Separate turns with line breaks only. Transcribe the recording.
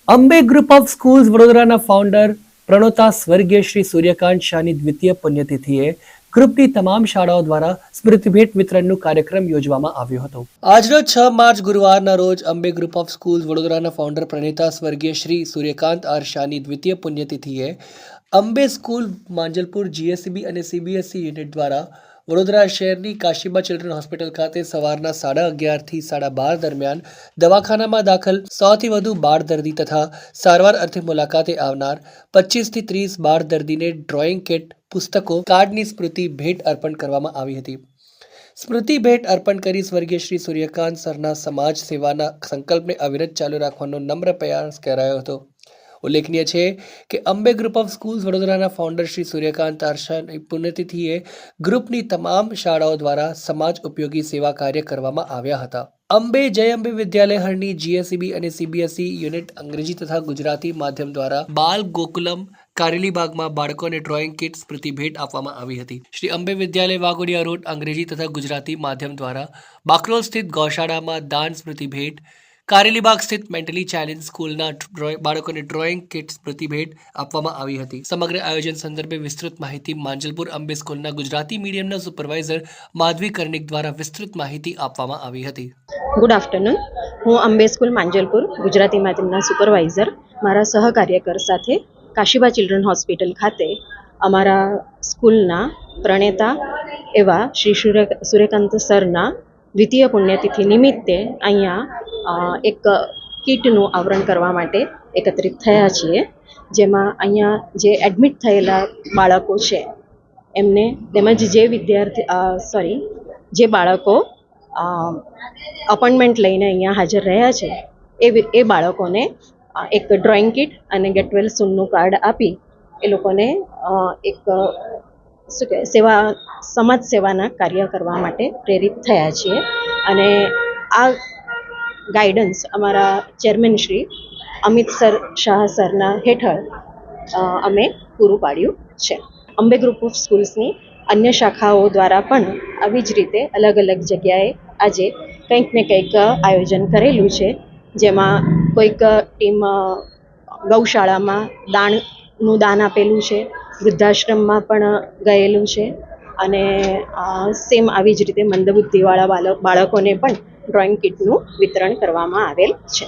Ambe group of schools વડોદરાના founder પ્રણોતા સ્વર્ગીય Shri Suryakant શાહની દ્વિતીય પુણ્યતિથિએ ગ્રુપની તમામ શાળાઓ દ્વારા સ્મૃતિભેટ વિતરણનું કાર્યક્રમ યોજવામાં આવ્યો હતો। આજરોજ 6 માર્ચ ગુરુવારના રોજ અંબે ગ્રુપ ઓફ સ્કૂલ્સ વડોદરાના ફાઉન્ડર પ્રણેતા સ્વર્ગીય શ્રી સૂર્યકાંત આર શાહની દ્વિતીય પુણ્યતિથિએ અંબે સ્કૂલ માંજલપુર જીએસસીબી અને સીબીએસઈ યુનિટ દ્વારા વડોદરા શહેરની કાશીબા ચિલ્ડ્રન હોસ્પિટલ ખાતે સવારના 11:30 થી 12:30 દરમિયાન દવાખાનામાં દાખલ 100થી વધુ બાળ દર્દી તથા સારવાર અર્થે મુલાકાતે આવનાર 25 થી 30 બાળ દર્દીને ડ્રોઈંગ કિટ, પુસ્તકો, કાર્ડની સ્મૃતિ ભેટ અર્પણ કરવામાં આવી હતી। સ્મૃતિ ભેટ અર્પણ કરી સ્વર્ગીય શ્રી સૂર્યકાંત સરના સમાજ સેવાના સંકલ્પને અવિરત ચાલુ રાખવાનો નમ્ર પ્રયાસ કરાયો હતો। ઉલ્લેખનીય છે કે અંબે ગ્રુપ ઓફ સ્કૂલ્સ વડોદરાના ફાઉન્ડર શ્રી સૂર્યકાંત આરશાની પુણ્યતિથિએ ગ્રુપની તમામ શાળાઓ દ્વારા સમાજ ઉપયોગી સેવા કાર્ય કરવામાં આવ્યા હતા। અંબે જય અંબે વિદ્યાલય હરણી જીએસસીબી અને સીબીએસઈ યુનિટ અંગ્રેજી તથા ગુજરાતી માધ્યમ દ્વારા બાલ ગોકુલમ કારેલીબાગમાં બાળકોને ડ્રોઈંગ કિટ સ્મૃતિ ભેટ આપવામાં આવી હતી। શ્રી અંબે વિદ્યાલય વાઘોડિયા રોડ અંગ્રેજી તથા ગુજરાતી માધ્યમ દ્વારા બાકરોલ સ્થિત ગૌશાળામાં દાન સ્મૃતિ ભેટ, કારેલીબાગ સ્થિત મેન્ટલી ચેલેન્જ સ્કૂલના બાળકોને ડ્રોઈંગ કિટ સ્મૃતિ ભેટ આપવામાં આવી હતી। સમગ્ર આયોજન સંદર્ભે વિસ્તૃત માહિતી માંજલપુર અંબે સ્કૂલના ગુજરાતી મીડિયમના સુપરવાઇઝર માધવી કર્ણિક દ્વારા વિસ્તૃત માહિતી આપવામાં આવી હતી।
Good afternoon. હું અંબે સ્કૂલ માંજલપુર ગુજરાતી માધ્યમના સુપરવાઇઝર મારા સહકાર્યકર સાથે કાશીબા ચિલ્ડ્રન હોસ્પિટલ ખાતે અમારા સ્કૂલના પ્રણેતા એવા શ્રી સૂર્યકાંત સરના દ્વિતીય પુણ્યતિથિ નિમિત્તે અહીંયા એક કીટનું આવરણ કરવા માટે એકત્રિત થયા છીએ, જેમાં અહીંયા જે એડમિટ થયેલા બાળકો છે એમને તેમજ જે બાળકો અપોઇન્ટમેન્ટ લઈને અહીંયા હાજર રહ્યા છે એ બાળકોને એક ડ્રોઈંગ કિટ અને ગેટ વેલ સૂનનું કાર્ડ આપી એ લોકોને એક સમાજ સેવાના કાર્ય કરવા માટે પ્રેરિત થયા છીએ। અને આ ગાઈડન્સ અમારા ચેરમેન શ્રી અમિત શાહ સરના હેઠળ અમે પૂરું પાડ્યું છે। અંબે ગ્રુપ ઓફ સ્કૂલ્સની અન્ય શાખાઓ દ્વારા પણ આવી જ રીતે અલગ અલગ જગ્યાએ આજે કંઈક ને કંઈક આયોજન કરેલું છે, જેમાં કોઈક ટીમ ગૌશાળામાં દાન આપેલું છે, વૃદ્ધાશ્રમમાં પણ ગયેલું છે અને સેમ આવી જ રીતે મંદબુદ્ધિવાળા બાળકોને પણ ડ્રોઈંગ કિટનું વિતરણ કરવામાં આવેલ છે।